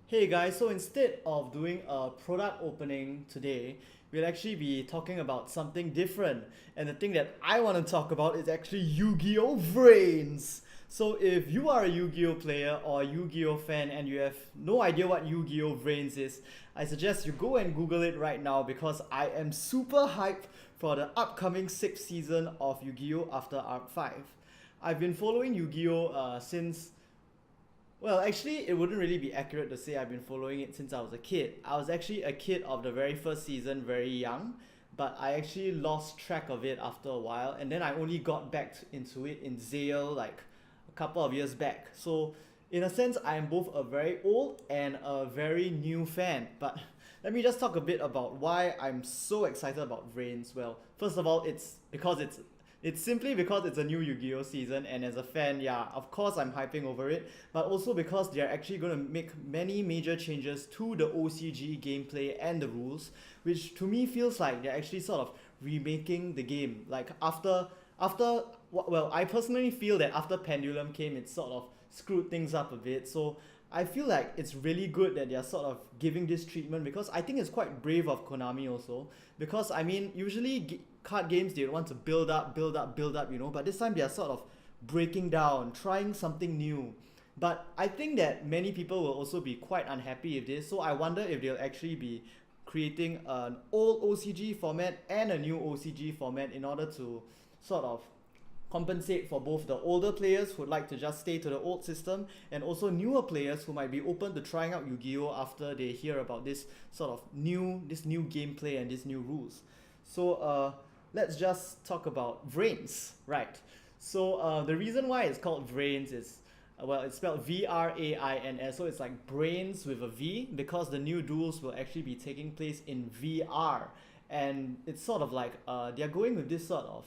Hey guys, so instead of doing a product opening today, we'll actually be talking about something different. And the thing that I want to talk about is actually Yu-Gi-Oh! VRAINS! So if you are a Yu-Gi-Oh! Player or a Yu-Gi-Oh! Fan and you have no idea what Yu-Gi-Oh! VRAINS is, I suggest you go and Google it right now because I am super hyped for the upcoming 6th season of Yu-Gi-Oh! After Arc 5. I've been following Yu-Gi-Oh! Since actually, it wouldn't really be accurate to say I've been following it since I was a kid. I was actually a kid of the very first season, very young, but I actually lost track of it after a while, and then I only got back into it in Zale like a couple of years back. So, in a sense, I am both a very old and a very new fan. But let me just talk a bit about why I'm so excited about Vrains. Well, first of all, it's simply because it's a new Yu-Gi-Oh season, and as a fan, yeah, of course I'm hyping over it, but also because they're actually going to make many major changes to the OCG gameplay and the rules, which to me feels like they're actually sort of remaking the game. Like I personally feel that after Pendulum came, it sort of screwed things up a bit. So I feel like it's really good that they're sort of giving this treatment because I think it's quite brave of Konami also. Because I mean, usually card games they want to build up, build up, build up, but this time they are sort of breaking down, trying something new. But I think that many people will also be quite unhappy with this, so I wonder if they'll actually be creating an old OCG format and a new OCG format in order to sort of compensate for both the older players who would like to just stay to the old system and also newer players who might be open to trying out Yu-Gi-Oh after they hear about this sort of new gameplay and these new rules. So let's just talk about Vrains, right? So the reason why it's called Vrains is it's spelled VRAINS, so it's like brains with a V because the new duels will actually be taking place in VR, and it's sort of like they're going with this sort of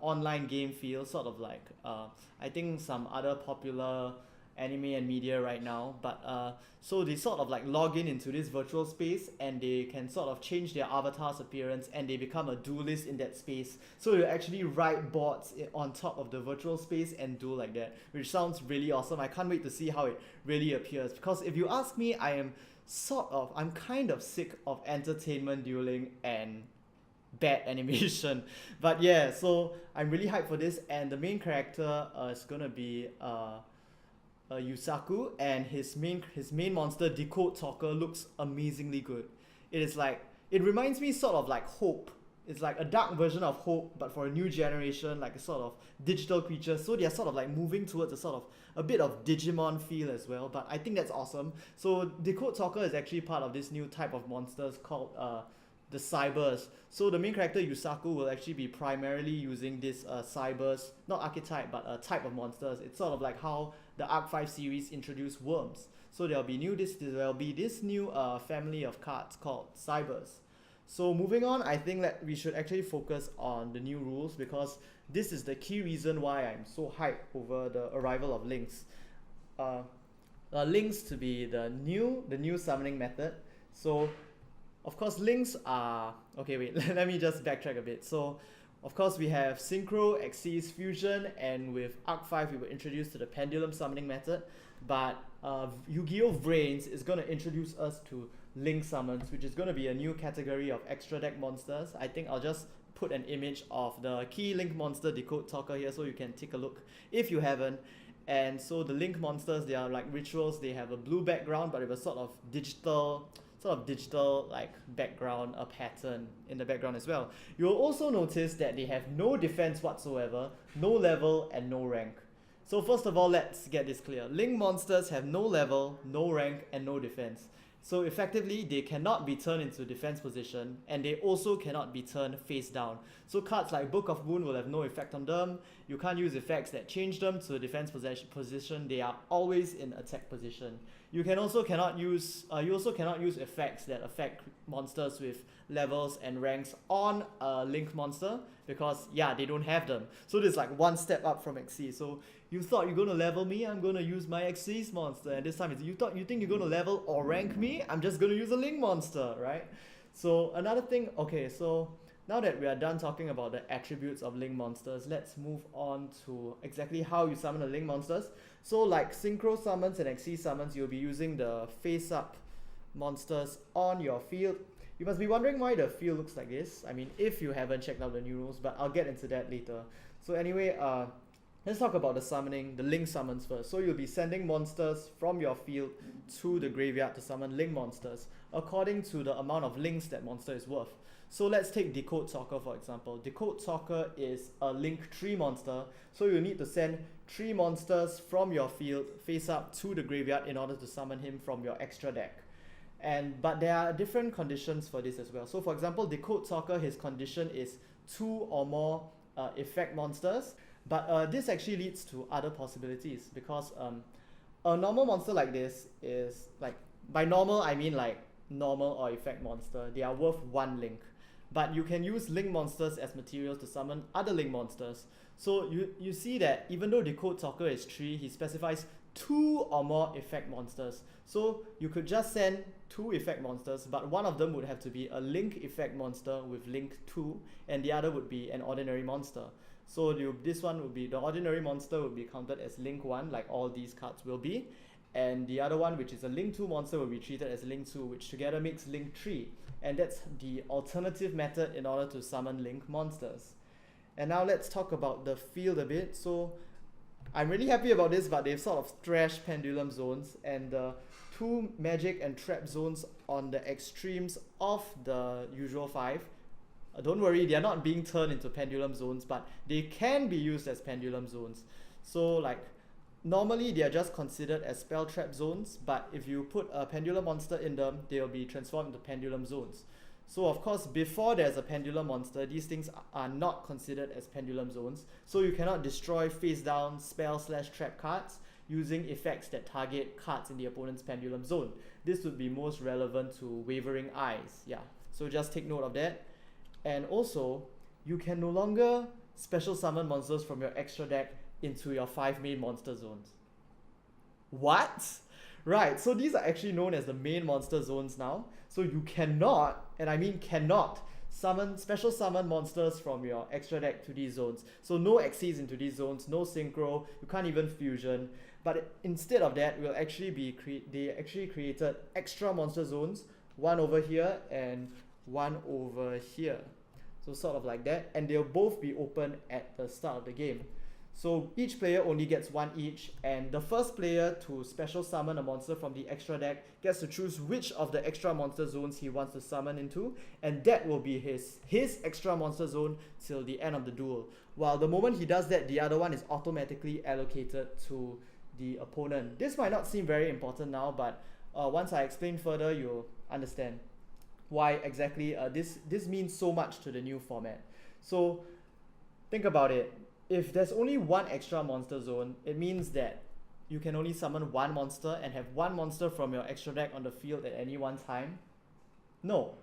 online game feel, sort of like I think some other popular anime and media right now. But so they sort of like log in into this virtual space and they can sort of change their avatar's appearance and they become a duelist in that space. So you actually write boards on top of the virtual space and do like that, which sounds really awesome. I can't wait to see how it really appears because if you ask me, I'm kind of sick of entertainment dueling and bad animation. But yeah, so I'm really hyped for this, and the main character is gonna be Yusaku, and his main monster Decode Talker looks amazingly good. It reminds me sort of like Hope. It's like a dark version of Hope, but for a new generation, like a sort of digital creature. So they're sort of like moving towards a sort of a bit of Digimon feel as well. But I think that's awesome. So Decode Talker is actually part of this new type of monsters called the Cybers. So the main character Yusaku will actually be primarily using this Cybers, not archetype, but a type of monsters. It's sort of like how the Arc 5 series introduced worms. So there'll be this new family of cards called Cybers. So moving on, I think that we should actually focus on the new rules because this is the key reason why I'm so hyped over the arrival of links. Uh, links to be the new summoning method. So of course, links are okay. Wait, let me just backtrack a bit. So, of course, we have Synchro, Xyz, Fusion, and with Arc 5, we were introduced to the Pendulum summoning method. But Yu-Gi-Oh! VRAINS is going to introduce us to Link summons, which is going to be a new category of extra deck monsters. I think I'll just put an image of the key Link monster Decode Talker here so you can take a look if you haven't. And so the Link monsters, they are like rituals. They have a blue background, but with a sort of digital like background, a pattern in the background as well. You'll also notice that they have no defense whatsoever, no level, and no rank. So first of all, let's get this clear. Link monsters have no level, no rank, and no defense. So effectively, they cannot be turned into defense position, and they also cannot be turned face down. So cards like Book of Moon will have no effect on them. You can't use effects that change them to defense position. They are always in attack position. You also cannot use effects that affect monsters with levels and ranks on a Link monster because yeah, they don't have them. So there's like one step up from Xyz. So you thought you're gonna level me, I'm gonna use my Xyz monster, and this time you think you're gonna level or rank me, I'm just gonna use a Link monster, right? So another thing, okay, so now that we are done talking about the attributes of link monsters, let's move on to exactly how you summon the link monsters. So like synchro summons and XC summons, you'll be using the face up monsters on your field. You must be wondering why the field looks like this. I mean, if you haven't checked out the new rules, but I'll get into that later. So anyway, let's talk about the summoning, the link summons first. So you'll be sending monsters from your field to the graveyard to summon link monsters according to the amount of links that monster is worth. So let's take Decode Soccer for example. Decode Soccer is a link tree monster, so you need to send 3 monsters from your field face up to the graveyard in order to summon him from your extra deck. But there are different conditions for this as well. So for example, Decode Soccer, his condition is 2 or more effect monsters. But this actually leads to other possibilities because a normal monster like this is like, by normal I mean like normal or effect monster, they are worth 1 link. But you can use link monsters as materials to summon other link monsters. So you see that even though Decode Soccer is 3, he specifies 2 or more effect monsters. So you could just send 2 effect monsters, but one of them would have to be a link effect monster with link 2, and the other would be an ordinary monster. So this one would be, the ordinary monster would be counted as link 1, like all these cards will be. And the other one, which is a link 2 monster, will be treated as link 2, which together makes link 3. And that's the alternative method in order to summon link monsters. And now let's talk about the field a bit. So I'm really happy about this, but they've sort of thrashed pendulum zones, and the 2 magic and trap zones on the extremes of the usual 5. Don't worry, they are not being turned into pendulum zones, but they can be used as pendulum zones. So like, normally they are just considered as spell trap zones, but if you put a pendulum monster in them, they will be transformed into pendulum zones. So of course, before there's a pendulum monster, these things are not considered as pendulum zones. So you cannot destroy face down spell/trap cards using effects that target cards in the opponent's pendulum zone. This would be most relevant to Wavering Eyes. Yeah, so just take note of that. And also, you can no longer special summon monsters from your extra deck into your 5 main monster zones. What? Right, so these are actually known as the main monster zones now. So you cannot, and I mean cannot, special summon monsters from your extra deck to these zones. So no XCs into these zones, no synchro, you can't even fusion. But instead of that, they actually created extra monster zones, one over here and one over here. So sort of like that, and they'll both be open at the start of the game. So each player only gets 1 each, and the first player to special summon a monster from the extra deck gets to choose which of the extra monster zones he wants to summon into, and that will be his extra monster zone till the end of the duel. While the moment he does that, the other one is automatically allocated to the opponent. This might not seem very important now, but once I explain further, you'll understand why exactly this means so much to the new format. So think about it. If there's only 1 extra monster zone, it means that you can only summon 1 monster and have 1 monster from your extra deck on the field at any one time. No,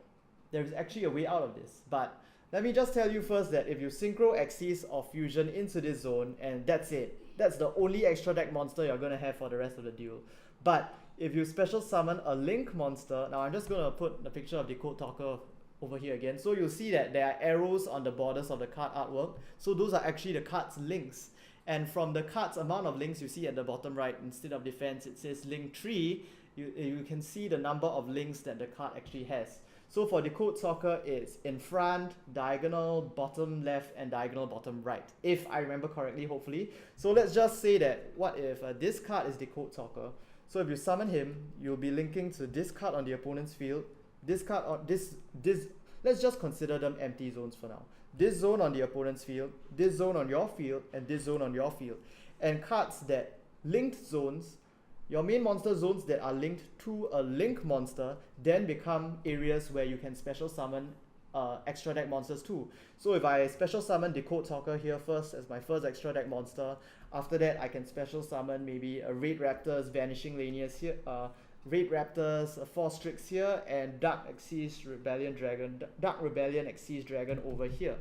there is actually a way out of this. But let me just tell you first that if you synchro, XCs or fusion into this zone, and that's it. That's the only extra deck monster you're going to have for the rest of the duel. But if you special summon a link monster, now I'm just going to put the picture of Decode Talker over here again. So you'll see that there are arrows on the borders of the card artwork. So those are actually the card's links. And from the card's amount of links you see at the bottom right, instead of defense, it says link 3. You can see the number of links that the card actually has. So for Decode Soccer, it's in front, diagonal, bottom left, and diagonal bottom right, if I remember correctly, hopefully. So let's just say that, what if this card is Decode Soccer? So if you summon him, you'll be linking to this card on the opponent's field, this card on this, let's just consider them empty zones for now. This zone on the opponent's field, this zone on your field, and this zone on your field. And cards that linked zones, your main monster zones that are linked to a link monster, then become areas where you can special summon extra deck monsters too. So if I special summon Decode Talker here first as my first extra deck monster, after that I can special summon maybe a Raid Raptor's Vanishing Lanius here, Raid Raptors, Force Strix here, and Dark Rebellion Xyz Dragon over here.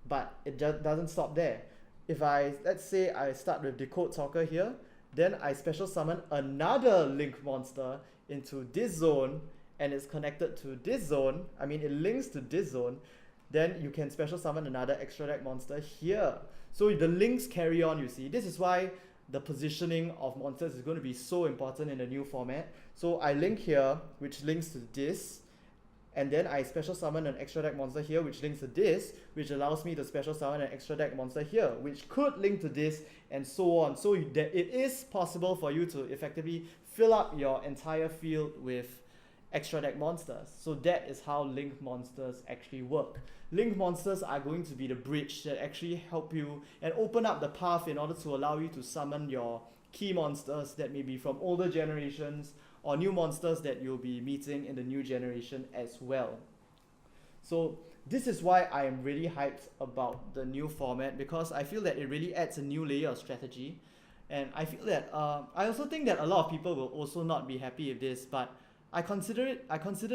But it just doesn't stop there. If let's say I start with Decode Talker here, then I special summon another link monster into this zone, and it's connected to this zone. I mean, it links to this zone. then you can special summon another extra deck monster here. So the links carry on, you see. This is why the positioning of monsters is going to be so important in the new format. So I link here, which links to this, and then I special summon an extra deck monster here, which links to this, which allows me to special summon an extra deck monster here, which could link to this, and so on. So it is possible for you to effectively fill up your entire field with extra deck monsters. So that is how linked monsters actually work. Linked monsters are going to be the bridge that actually help you and open up the path in order to allow you to summon your key monsters that may be from older generations or new monsters that you'll be meeting in the new generation as well. So this is why I am really hyped about the new format, because I feel that it really adds a new layer of strategy. And I feel that I also think that a lot of people will also not be happy with this, but I consider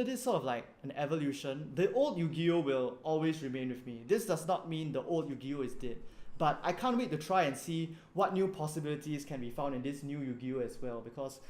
this sort of like an evolution. The old Yu-Gi-Oh will always remain with me. This does not mean the old Yu-Gi-Oh is dead, but I can't wait to try and see what new possibilities can be found in this new Yu-Gi-Oh as well, because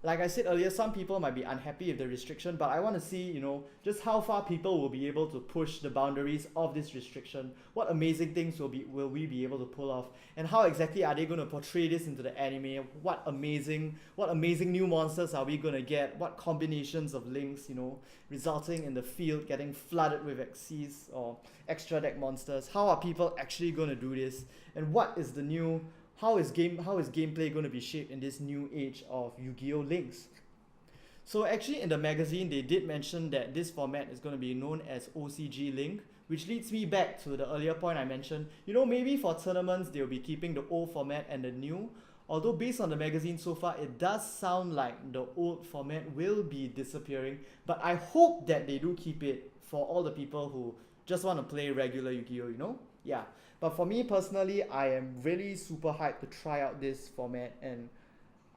like I said earlier, some people might be unhappy with the restriction, but I want to see, you know, just how far people will be able to push the boundaries of this restriction. What amazing things will we be able to pull off, and how exactly are they going to portray this into the anime? What amazing new monsters are we going to get? What combinations of links, you know, resulting in the field getting flooded with Xyz or extra deck monsters? How are people actually going to do this? And what is the new how is gameplay going to be shaped in this new age of Yu-Gi-Oh links? So actually in the magazine they did mention that this format is going to be known as OCG Link, which leads me back to the earlier point I mentioned. You know, maybe for tournaments they'll be keeping the old format and the new, although based on the magazine so far it does sound like the old format will be disappearing, but I hope that they do keep it for all the people who just want to play regular Yu-Gi-Oh, you know? Yeah. But for me personally, I am really super hyped to try out this format, and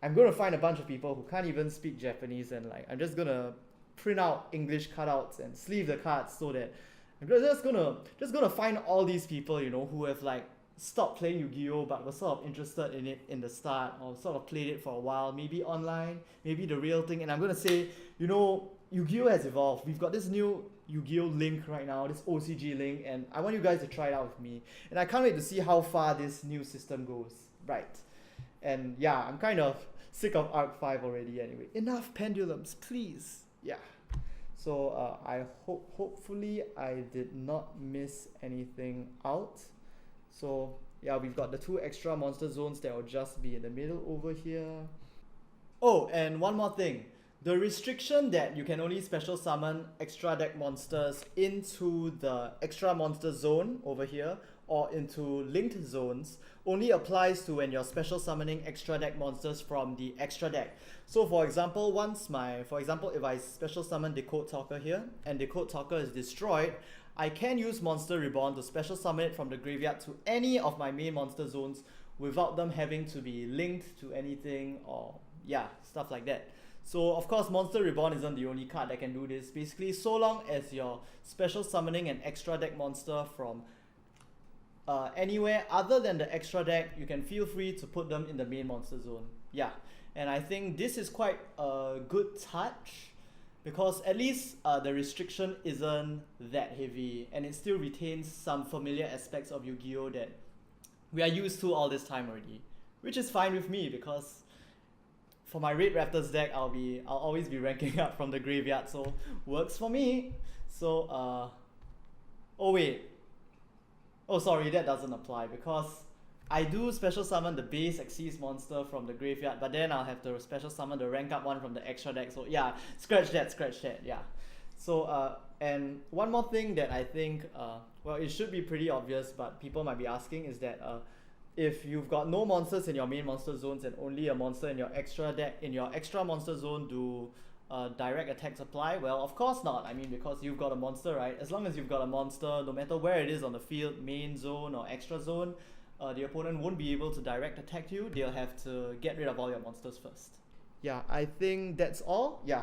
I'm going to find a bunch of people who can't even speak Japanese, and like I'm just going to print out English cutouts and sleeve the cards so that I'm just gonna find all these people, you know, who have like stopped playing Yu-Gi-Oh but were sort of interested in it in the start, or sort of played it for a while, maybe online, maybe the real thing, and I'm going to say, you know, Yu-Gi-Oh has evolved. We've got this new Yu-Gi-Oh link right now, this OCG link, and I want you guys to try it out with me. And I can't wait to see how far this new system goes. Right. And yeah, I'm kind of sick of Arc 5 already anyway. Enough pendulums, please. Yeah. So hopefully I did not miss anything out. So yeah, we've got the 2 extra monster zones that will just be in the middle over here. Oh, and one more thing. The restriction that you can only special summon extra deck monsters into the extra monster zone over here or into linked zones only applies to when you're special summoning extra deck monsters from the extra deck. So for example, if I special summon Decode Talker here and Decode Talker is destroyed, I can use Monster Reborn to special summon it from the graveyard to any of my main monster zones without them having to be linked to anything, or yeah, stuff like that. So of course Monster Reborn isn't the only card that can do this. Basically, so long as you're special summoning an extra deck monster from anywhere other than the extra deck, you can feel free to put them in the main monster zone. Yeah, and I think this is quite a good touch, because at least the restriction isn't that heavy, and it still retains some familiar aspects of Yu-Gi-Oh that we are used to all this time already, which is fine with me, because for my Red Raptors deck, I'll always be ranking up from the graveyard, so works for me. So oh sorry, that doesn't apply, because I do special summon the base Xyz monster from the graveyard, but then I'll have to special summon the rank up one from the extra deck. So yeah, scratch that, yeah. So and one more thing that I think well, it should be pretty obvious, but people might be asking, is that if you've got no monsters in your main monster zones and only a monster in your extra deck, in your extra monster zone, do direct attacks apply? Well, of course not. I mean, because you've got a monster, right? As long as you've got a monster, no matter where it is on the field, main zone or extra zone, the opponent won't be able to direct attack you. They'll have to get rid of all your monsters first. Yeah, I think that's all. Yeah,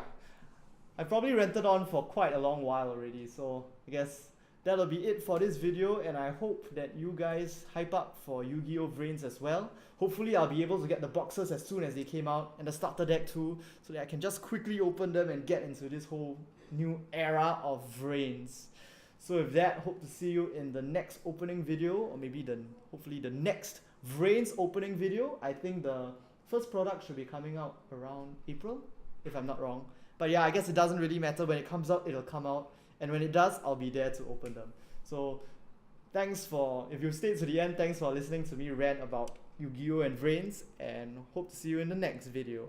I probably ranted on for quite a long while already, so I guess that'll be it for this video, and I hope that you guys hype up for Yu-Gi-Oh VRAINS as well. Hopefully I'll be able to get the boxes as soon as they came out, and the starter deck too, so that I can just quickly open them and get into this whole new era of VRAINS. So with that, hope to see you in the next opening video, or maybe hopefully the next VRAINS opening video. I think the first product should be coming out around April, if I'm not wrong. But yeah, I guess it doesn't really matter. When it comes out, it'll come out. And when it does, I'll be there to open them. So if you stayed to the end, thanks for listening to me rant about Yu-Gi-Oh! And VRAINS, and hope to see you in the next video.